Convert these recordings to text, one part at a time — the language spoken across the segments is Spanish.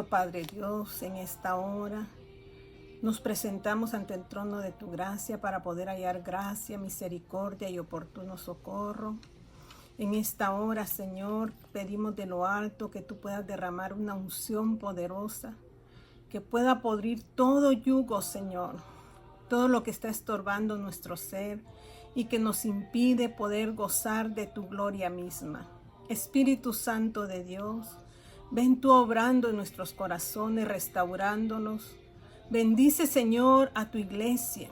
Padre Dios, en esta hora nos presentamos ante el trono de tu gracia para poder hallar gracia, misericordia y oportuno socorro. En esta hora, Señor, pedimos de lo alto que tú puedas derramar una unción poderosa, que pueda podrir todo yugo, Señor, todo lo que está estorbando nuestro ser y que nos impide poder gozar de tu gloria misma. Espíritu Santo de Dios, ven tú obrando en nuestros corazones, restaurándonos. Bendice, Señor, a tu iglesia.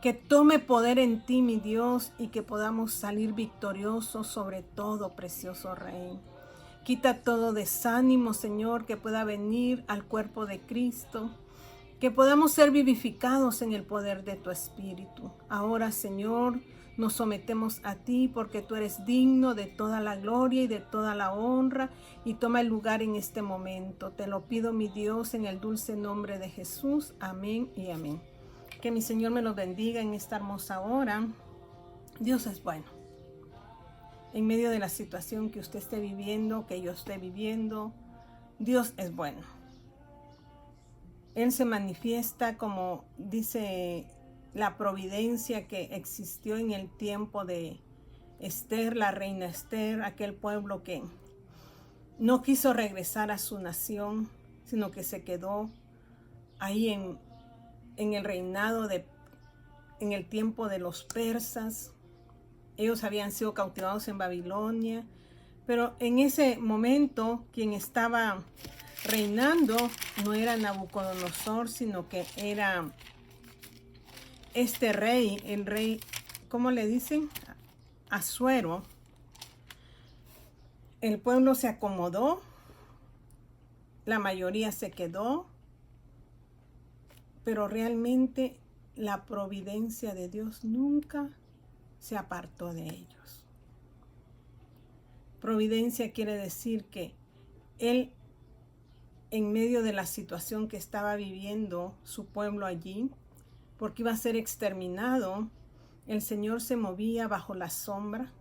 Que tome poder en ti, mi Dios, y que podamos salir victoriosos sobre todo, precioso Rey. Quita todo desánimo, Señor, que pueda venir al cuerpo de Cristo. Que podamos ser vivificados en el poder de tu Espíritu. Ahora, Señor, nos sometemos a ti porque tú eres digno de toda la gloria y de toda la honra, y toma el lugar en este momento. Te lo pido, mi Dios, en el dulce nombre de Jesús. Amén y amén. Que mi Señor me los bendiga en esta hermosa hora. Dios es bueno. En medio de la situación que usted esté viviendo, que yo esté viviendo, Dios es bueno. Él se manifiesta, como dice la providencia que existió en el tiempo de Esther, la reina Esther, aquel pueblo que no quiso regresar a su nación, sino que se quedó ahí en el reinado en el tiempo de los persas. Ellos habían sido cautivados en Babilonia, pero en ese momento quien estaba reinando no era Nabucodonosor, sino que era este rey, el rey, ¿cómo le dicen? Asuero. El pueblo se acomodó, la mayoría se quedó, pero realmente la providencia de Dios nunca se apartó de ellos. Providencia quiere decir que Él, en medio de la situación que estaba viviendo su pueblo allí, porque iba a ser exterminado, el Señor se movía bajo la sombra,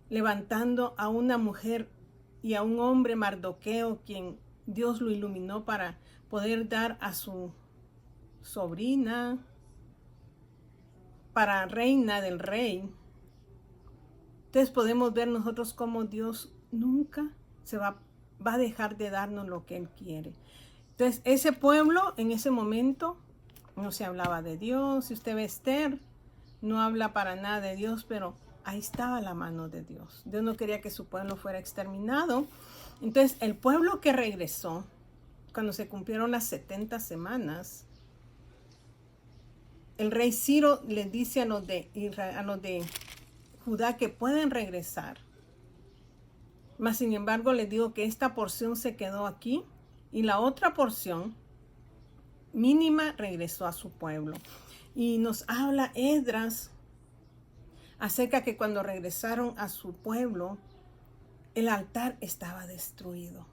levantando a una mujer y a un hombre, Mardoqueo, quien Dios lo iluminó para poder dar a su sobrina para reina del rey. Entonces podemos ver nosotros cómo Dios nunca se va a dejar de darnos lo que Él quiere. Entonces ese pueblo en ese momento no se hablaba de Dios. Si usted ve Esther, no habla para nada de Dios, pero ahí estaba la mano de Dios. Dios no quería que su pueblo fuera exterminado. Entonces el pueblo que regresó, cuando se cumplieron las 70 semanas, el rey Ciro le dice a los de Israel, a los de Judá, que pueden regresar. Mas sin embargo les digo que esta porción se quedó aquí y la otra porción mínima regresó a su pueblo. Y nos habla Esdras acerca que cuando regresaron a su pueblo, el altar estaba destruido.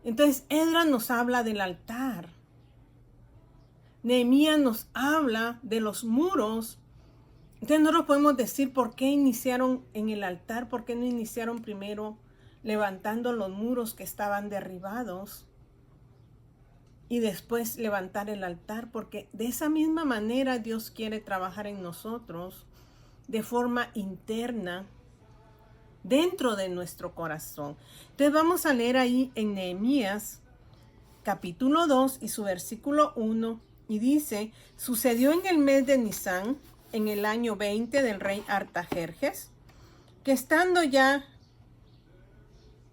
Entonces Esdras nos habla del altar. Nehemías nos habla de los muros. Entonces nosotros podemos decir por qué iniciaron en el altar, por qué no iniciaron primero levantando los muros que estaban derribados y después levantar el altar, porque de esa misma manera Dios quiere trabajar en nosotros de forma interna dentro de nuestro corazón. Entonces vamos a leer ahí en Nehemías capítulo 2 y su versículo 1, y dice: sucedió en el mes de Nisán, en el año 20 del rey Artajerjes, que estando ya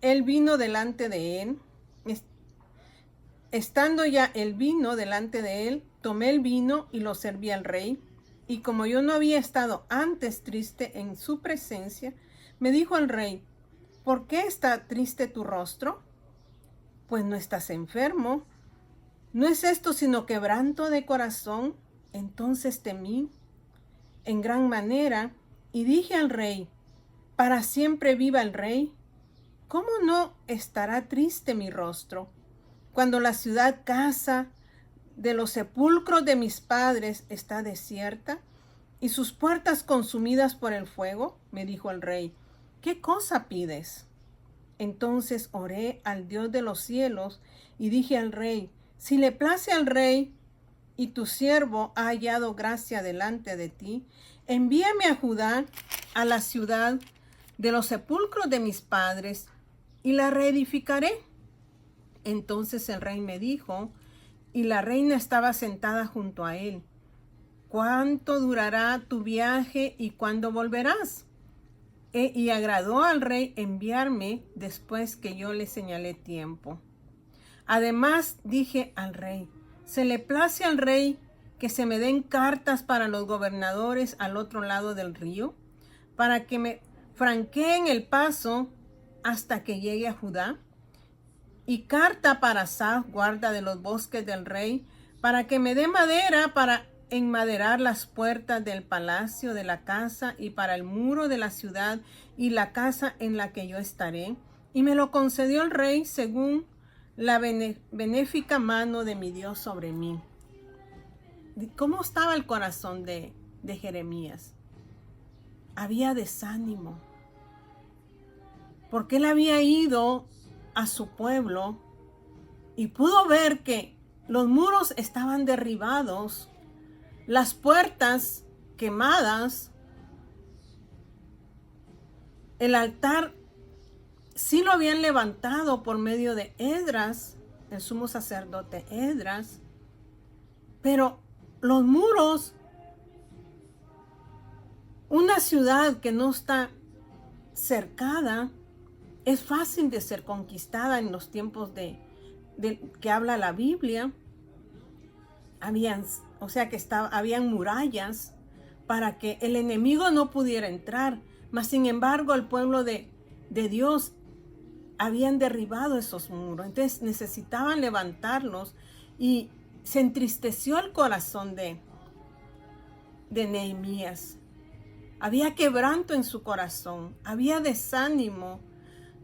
el vino delante de él, tomé el vino y lo serví al rey, y como yo no había estado antes triste en su presencia, me dijo el rey: ¿por qué está triste tu rostro? Pues no estás enfermo. ¿No es esto sino quebranto de corazón? Entonces temí en gran manera y dije al rey: para siempre viva el rey. ¿Cómo no estará triste mi rostro cuando la ciudad casa de los sepulcros de mis padres está desierta y sus puertas consumidas por el fuego? Me dijo el rey: ¿qué cosa pides? Entonces oré al Dios de los cielos y dije al rey, si le place al rey y tu siervo ha hallado gracia delante de ti, envíame a Judá, a la ciudad de los sepulcros de mis padres, y la reedificaré. Entonces el rey me dijo, y la reina estaba sentada junto a él, ¿cuánto durará tu viaje y cuándo volverás? Y agradó al rey enviarme después que yo le señalé tiempo. Además dije al rey, ¿se le place al rey que se me den cartas para los gobernadores al otro lado del río, para que me franqueen el paso hasta que llegue a Judá? Y carta para Asaf, guarda de los bosques del rey, para que me dé madera para enmaderar las puertas del palacio, de la casa y para el muro de la ciudad y la casa en la que yo estaré. Y me lo concedió el rey según la benéfica mano de mi Dios sobre mí. ¿Cómo estaba el corazón de Jeremías? Había desánimo, porque él había ido a su pueblo y pudo ver que los muros estaban derribados, las puertas quemadas, el altar sí lo habían levantado por medio de Esdras, el sumo sacerdote Esdras, pero los muros, una ciudad que no está cercada, es fácil de ser conquistada en los tiempos de que habla la Biblia. Habían murallas para que el enemigo no pudiera entrar. Mas sin embargo, el pueblo de Dios habían derribado esos muros. Entonces necesitaban levantarlos y se entristeció el corazón de Nehemías. Había quebranto en su corazón, había desánimo,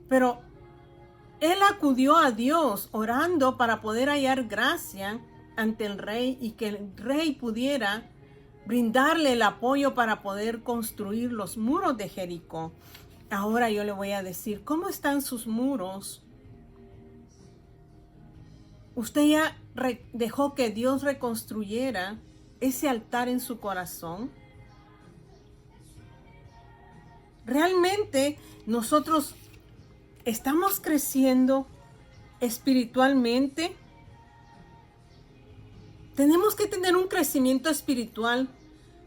pero él acudió a Dios orando para poder hallar gracia ante el rey y que el rey pudiera brindarle el apoyo para poder construir los muros de Jericó. Ahora yo le voy a decir, ¿cómo están sus muros? ¿Usted ya dejó que Dios reconstruyera ese altar en su corazón? ¿Realmente nosotros estamos creciendo espiritualmente? Tenemos que tener un crecimiento espiritual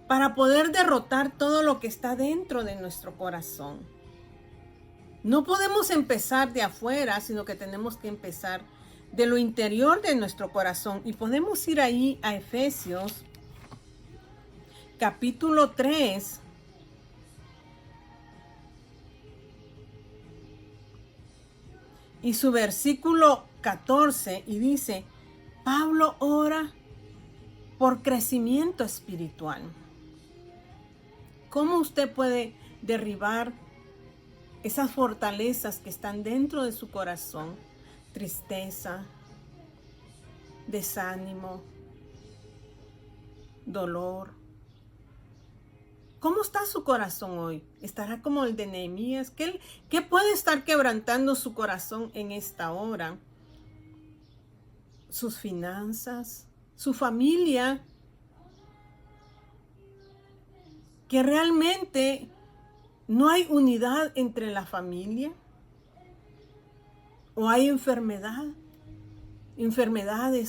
para poder derrotar todo lo que está dentro de nuestro corazón. No podemos empezar de afuera, sino que tenemos que empezar de lo interior de nuestro corazón. Y podemos ir ahí a Efesios, capítulo 3. Y su versículo 14, y dice, Pablo ora por crecimiento espiritual. ¿Cómo usted puede derribar esas fortalezas que están dentro de su corazón? Tristeza, desánimo, dolor. ¿Cómo está su corazón hoy? ¿Estará como el de Nehemías? ¿Qué puede estar quebrantando su corazón en esta hora? Sus finanzas, su familia, que realmente no hay unidad entre la familia, o hay enfermedades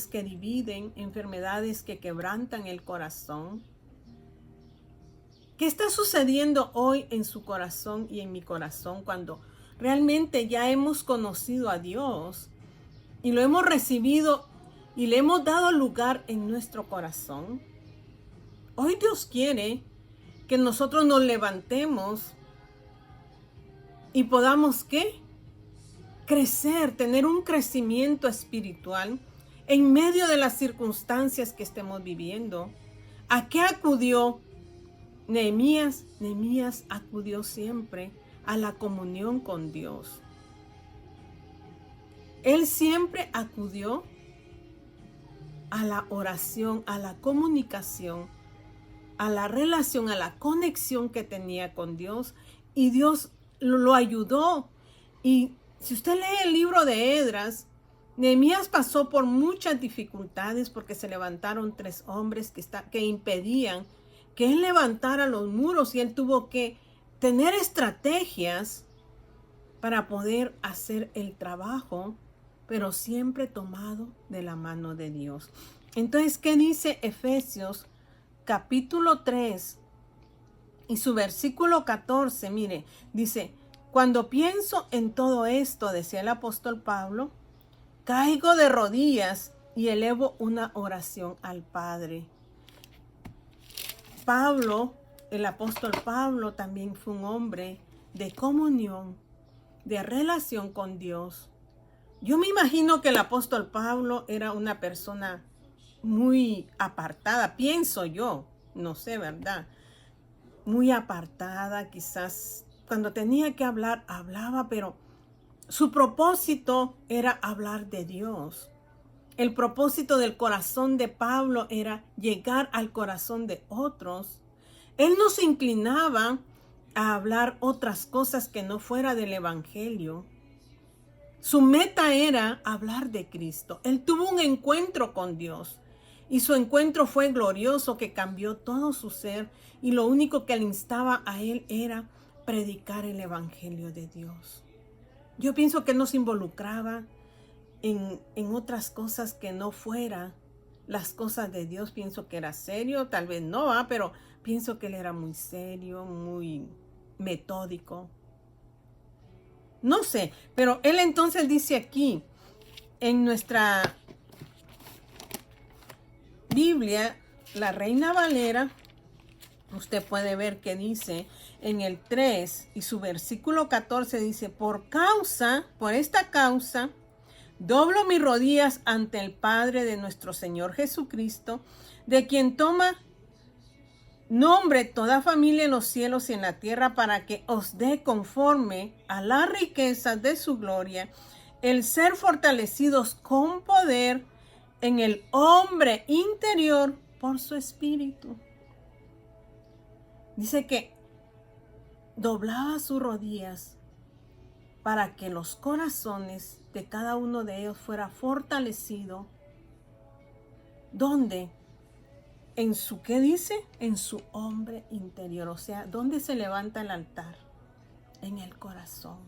que dividen, enfermedades que quebrantan el corazón. ¿Qué está sucediendo hoy en su corazón y en mi corazón cuando realmente ya hemos conocido a Dios y lo hemos recibido y le hemos dado lugar en nuestro corazón? Hoy Dios quiere que nosotros nos levantemos y podamos, ¿qué? Crecer, tener un crecimiento espiritual en medio de las circunstancias que estemos viviendo. ¿A qué acudió Nehemías? Nehemías acudió siempre a la comunión con Dios. Él siempre acudió a la oración, a la comunicación, a la relación, a la conexión que tenía con Dios, y Dios lo ayudó y Si usted lee el libro de Esdras, Nehemías pasó por muchas dificultades porque se levantaron 3 hombres que impedían que él levantara los muros, y él tuvo que tener estrategias para poder hacer el trabajo, pero siempre tomado de la mano de Dios. Entonces, ¿qué dice Efesios capítulo 3 y su versículo 14? Mire, dice: cuando pienso en todo esto, decía el apóstol Pablo, caigo de rodillas y elevo una oración al Padre. Pablo, el apóstol Pablo, también fue un hombre de comunión, de relación con Dios. Yo me imagino que el apóstol Pablo era una persona muy apartada, pienso yo, no sé, ¿verdad? Muy apartada, quizás cuando tenía que hablar, hablaba, pero su propósito era hablar de Dios. El propósito del corazón de Pablo era llegar al corazón de otros. Él no se inclinaba a hablar otras cosas que no fuera del evangelio. Su meta era hablar de Cristo. Él tuvo un encuentro con Dios y su encuentro fue glorioso, que cambió todo su ser, y lo único que le instaba a él era predicar el evangelio de Dios. Yo pienso que no se involucraba en otras cosas que no fuera las cosas de Dios. Pienso que era serio, tal vez no, pero pienso que él era muy serio, muy metódico. No sé, pero él entonces dice aquí, en nuestra Biblia, la Reina Valera, usted puede ver que dice en el 3 y su versículo 14, dice: por esta causa, doblo mis rodillas ante el Padre de nuestro Señor Jesucristo, de quien toma nombre toda familia en los cielos y en la tierra, para que os dé, conforme a las riquezas de su gloria, el ser fortalecidos con poder en el hombre interior por su espíritu. Dice que doblaba sus rodillas para que los corazones de cada uno de ellos fuera fortalecido. ¿Dónde? En su, ¿qué dice? En su hombre interior. O sea, ¿dónde se levanta el altar? En el corazón.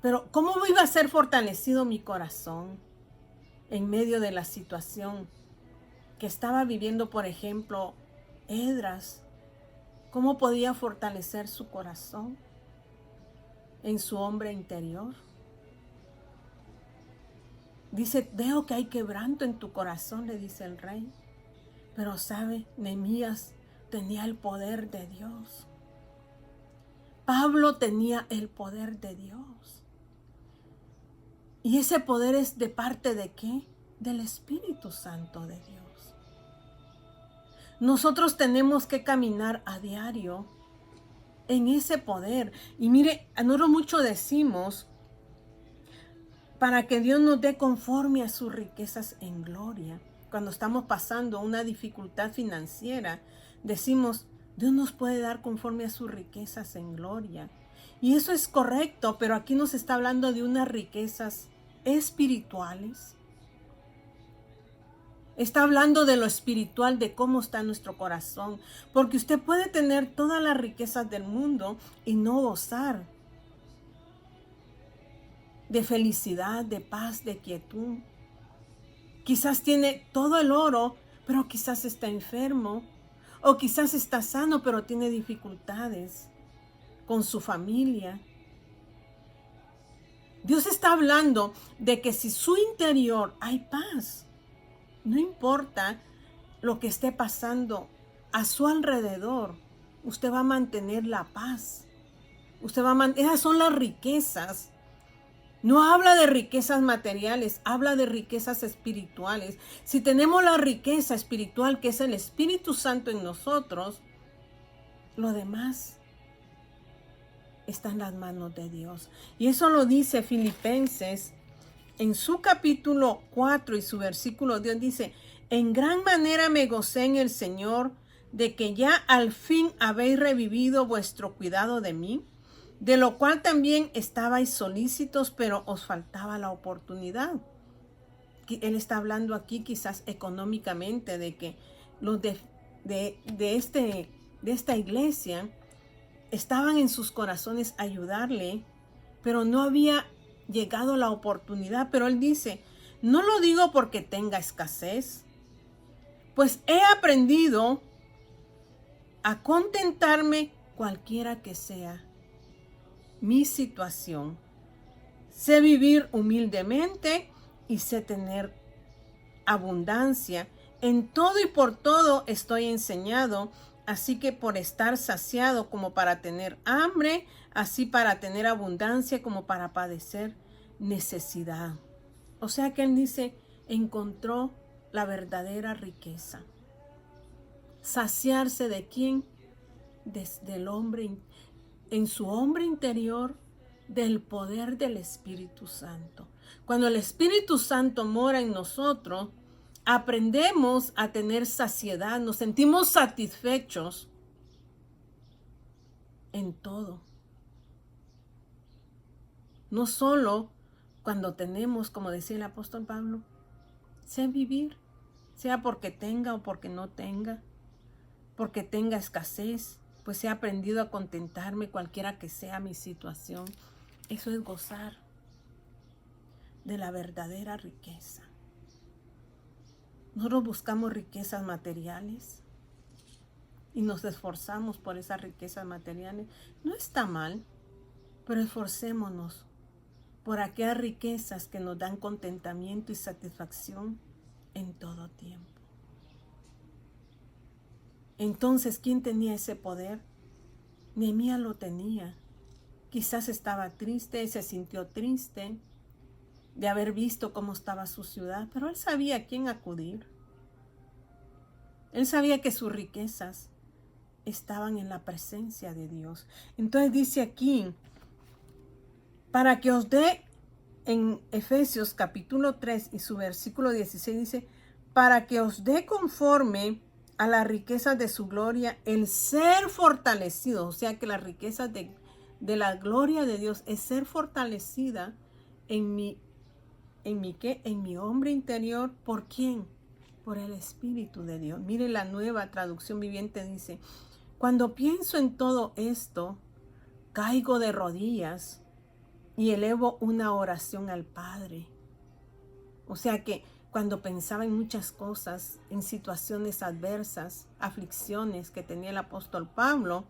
Pero ¿cómo iba a ser fortalecido mi corazón en medio de la situación que estaba viviendo, por ejemplo, Esdras? ¿Cómo podía fortalecer su corazón en su hombre interior? Dice: veo que hay quebranto en tu corazón, le dice el rey. Pero sabe, Nehemías tenía el poder de Dios. Pablo tenía el poder de Dios. ¿Y ese poder es de parte de qué? Del Espíritu Santo de Dios. Nosotros tenemos que caminar a diario en ese poder. Y mire, nosotros mucho decimos, para que Dios nos dé conforme a sus riquezas en gloria. Cuando estamos pasando una dificultad financiera, decimos: Dios nos puede dar conforme a sus riquezas en gloria. Y eso es correcto, pero aquí nos está hablando de unas riquezas espirituales. Está hablando de lo espiritual, de cómo está nuestro corazón. Porque usted puede tener todas las riquezas del mundo y no gozar de felicidad, de paz, de quietud. Quizás tiene todo el oro, pero quizás está enfermo. O quizás está sano, pero tiene dificultades con su familia. Dios está hablando de que si su interior hay paz, no importa lo que esté pasando a su alrededor, usted va a mantener la paz. Esas son las riquezas. No habla de riquezas materiales, habla de riquezas espirituales. Si tenemos la riqueza espiritual, que es el Espíritu Santo en nosotros, lo demás está en las manos de Dios. Y eso lo dice Filipenses en su capítulo 4 y su versículo 10. Dice: en gran manera me gocé en el Señor, de que ya al fin habéis revivido vuestro cuidado de mí, de lo cual también estabais solícitos, pero os faltaba la oportunidad. Él está hablando aquí quizás económicamente de que los de esta iglesia estaban en sus corazones ayudarle, pero no había llegado la oportunidad. Pero él dice, no lo digo porque tenga escasez, pues he aprendido a contentarme cualquiera que sea mi situación. Sé vivir humildemente y sé tener abundancia. En todo y por todo estoy enseñado, así que por estar saciado como para tener hambre, así para tener abundancia como para padecer necesidad. O sea que él dice, encontró la verdadera riqueza. Saciarse de quién? Desde el hombre, en su hombre interior, del poder del Espíritu Santo. Cuando el Espíritu Santo mora en nosotros, aprendemos a tener saciedad, nos sentimos satisfechos en todo. No solo cuando tenemos, como decía el apóstol Pablo, sé vivir, sea porque tenga o porque no tenga, porque tenga escasez, pues he aprendido a contentarme cualquiera que sea mi situación. Eso es gozar de la verdadera riqueza. Nosotros buscamos riquezas materiales y nos esforzamos por esas riquezas materiales. No está mal, pero esforcémonos por aquellas riquezas que nos dan contentamiento y satisfacción en todo tiempo. Entonces, ¿quién tenía ese poder? Nehemías lo tenía. Quizás estaba triste, se sintió triste de haber visto cómo estaba su ciudad, pero él sabía a quién acudir. Él sabía que sus riquezas estaban en la presencia de Dios. Entonces dice aquí, para que os dé, en Efesios capítulo 3 y su versículo 16 dice, para que os dé conforme a las riquezas de su gloria el ser fortalecido. O sea que las riquezas de la gloria de Dios es ser fortalecida en mi hombre interior. ¿Por quién? Por el Espíritu de Dios. Mire, la Nueva Traducción Viviente dice, cuando pienso en todo esto, caigo de rodillas y elevo una oración al Padre. O sea que cuando pensaba en muchas cosas, en situaciones adversas, aflicciones que tenía el apóstol Pablo,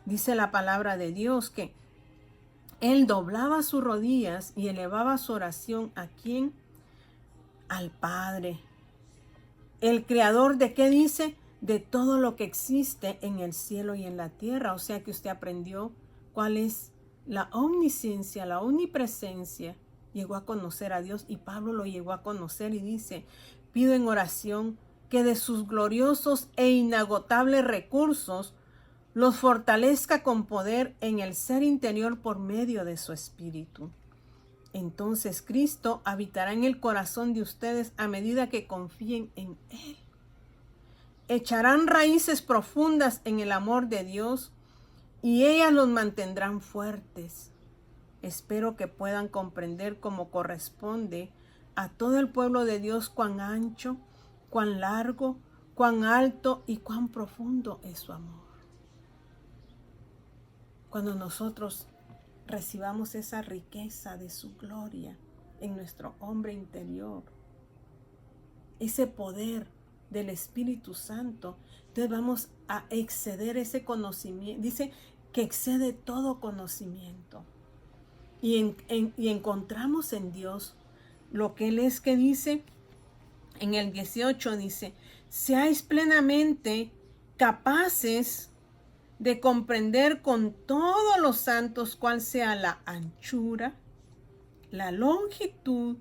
dice la palabra de Dios que él doblaba sus rodillas y elevaba su oración ¿a quién? Al Padre. El creador de qué dice? De todo lo que existe en el cielo y en la tierra. O sea que usted aprendió cuál es la omnisciencia, la omnipresencia. Llegó a conocer a Dios y Pablo lo llegó a conocer y dice, pido en oración que de sus gloriosos e inagotables recursos los fortalezca con poder en el ser interior por medio de su Espíritu. Entonces Cristo habitará en el corazón de ustedes a medida que confíen en Él. Echarán raíces profundas en el amor de Dios y ellas los mantendrán fuertes. Espero que puedan comprender cómo corresponde a todo el pueblo de Dios cuán ancho, cuán largo, cuán alto y cuán profundo es su amor. Cuando nosotros recibamos esa riqueza de su gloria en nuestro hombre interior, ese poder del Espíritu Santo, entonces vamos a exceder ese conocimiento. Dice que excede todo conocimiento. Y encontramos en Dios lo que Él es, que dice en el 18, dice, seáis plenamente capaces de comprender con todos los santos cuál sea la anchura, la longitud,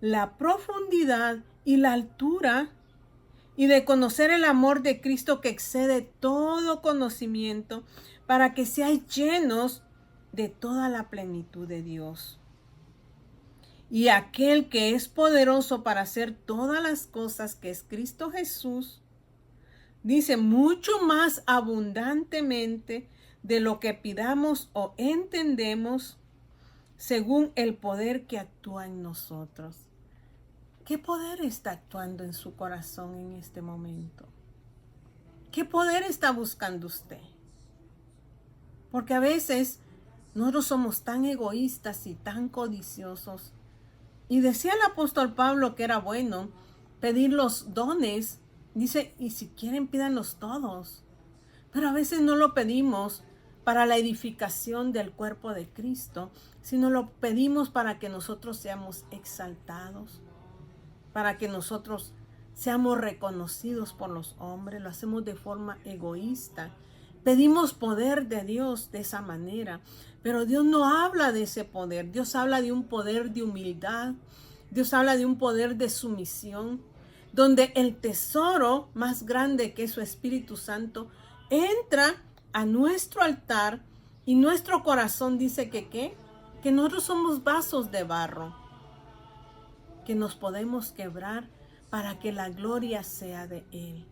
la profundidad y la altura, y de conocer el amor de Cristo que excede todo conocimiento, para que seáis llenos de toda la plenitud de Dios. Y aquel que es poderoso para hacer todas las cosas, que es Cristo Jesús, Dice, mucho más abundantemente de lo que pidamos o entendemos, según el poder que actúa en nosotros. ¿Qué poder está actuando en su corazón en este momento? ¿Qué poder está buscando usted? Porque a veces nosotros somos tan egoístas y tan codiciosos. Y decía el apóstol Pablo que era bueno pedir los dones. Dice, y si quieren pídanlos todos. Pero a veces no lo pedimos para la edificación del cuerpo de Cristo, sino lo pedimos para que nosotros seamos exaltados, para que nosotros seamos reconocidos por los hombres. Lo hacemos de forma egoísta. Pedimos poder de Dios de esa manera, pero Dios no habla de ese poder. Dios habla de un poder de humildad. Dios habla de un poder de sumisión, donde el tesoro más grande, que es su Espíritu Santo, entra a nuestro altar y nuestro corazón dice que nosotros somos vasos de barro, que nos podemos quebrar para que la gloria sea de Él.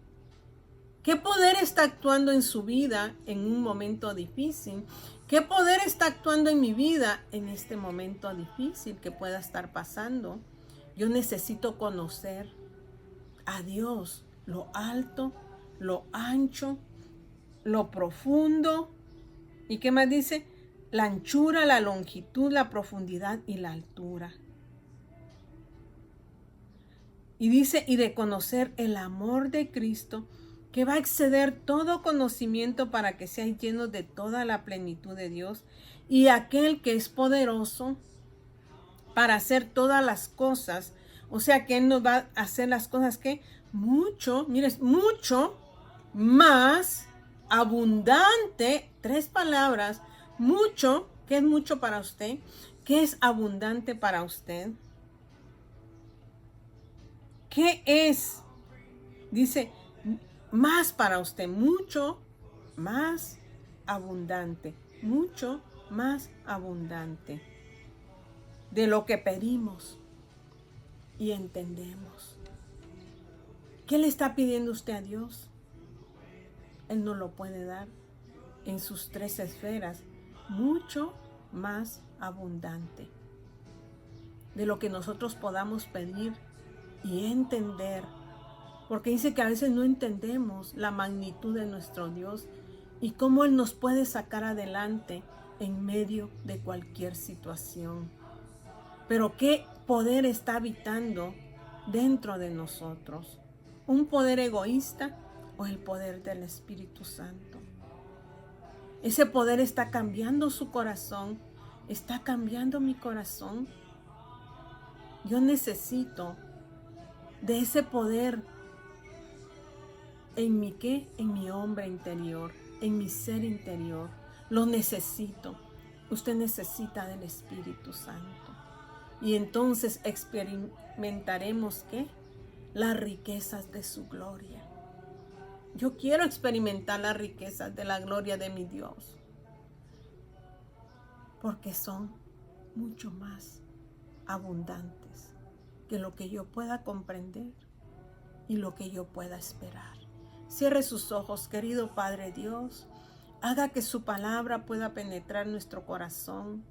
¿Qué poder está actuando en su vida en un momento difícil? ¿Qué poder está actuando en mi vida en este momento difícil que pueda estar pasando? Yo necesito conocer a Dios, lo alto, lo ancho, lo profundo. ¿Y qué más dice? La anchura, la longitud, la profundidad y la altura. Y dice, y de conocer el amor de Cristo, que va a exceder todo conocimiento para que seáis llenos de toda la plenitud de Dios, y aquel que es poderoso para hacer todas las cosas. O sea que Él nos va a hacer las cosas que mucho, mires, mucho más abundante. 3 palabras. Mucho, ¿qué es mucho para usted? ¿Qué es abundante para usted? ¿Qué es? Dice, más para usted, mucho más abundante, mucho más abundante de lo que pedimos y entendemos. ¿Qué le está pidiendo usted a Dios? Él nos lo puede dar en sus 3 esferas, mucho más abundante de lo que nosotros podamos pedir y entender. Porque dice que a veces no entendemos la magnitud de nuestro Dios y cómo Él nos puede sacar adelante en medio de cualquier situación. Pero ¿qué poder está habitando dentro de nosotros? ¿Un poder egoísta o el poder del Espíritu Santo? Ese poder está cambiando su corazón, está cambiando mi corazón. Yo necesito de ese poder. ¿En mi qué? En mi hombre interior, en mi ser interior. Lo necesito. Usted necesita del Espíritu Santo. Y entonces experimentaremos ¿qué? Las riquezas de su gloria. Yo quiero experimentar las riquezas de la gloria de mi Dios. Porque son mucho más abundantes que lo que yo pueda comprender y lo que yo pueda esperar. Cierre sus ojos, querido Padre Dios. Haga que su palabra pueda penetrar nuestro corazón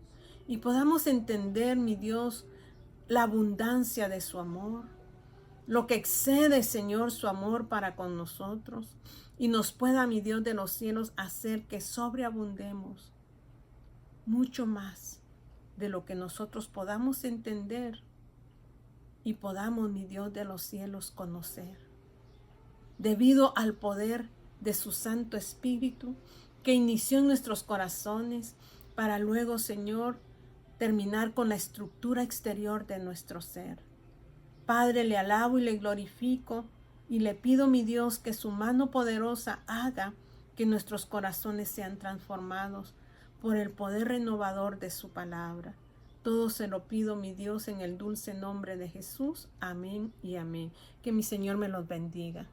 y podamos entender, mi Dios, la abundancia de su amor, lo que excede, Señor, su amor para con nosotros, y nos pueda, mi Dios de los cielos, hacer que sobreabundemos mucho más de lo que nosotros podamos entender y podamos, mi Dios de los cielos, conocer. Debido al poder de su Santo Espíritu que inició en nuestros corazones para luego, Señor, terminar con la estructura exterior de nuestro ser. Padre, le alabo y le glorifico y le pido, mi Dios, que su mano poderosa haga que nuestros corazones sean transformados por el poder renovador de su palabra. Todo se lo pido, mi Dios, en el dulce nombre de Jesús. Amén y amén. Que mi Señor me los bendiga.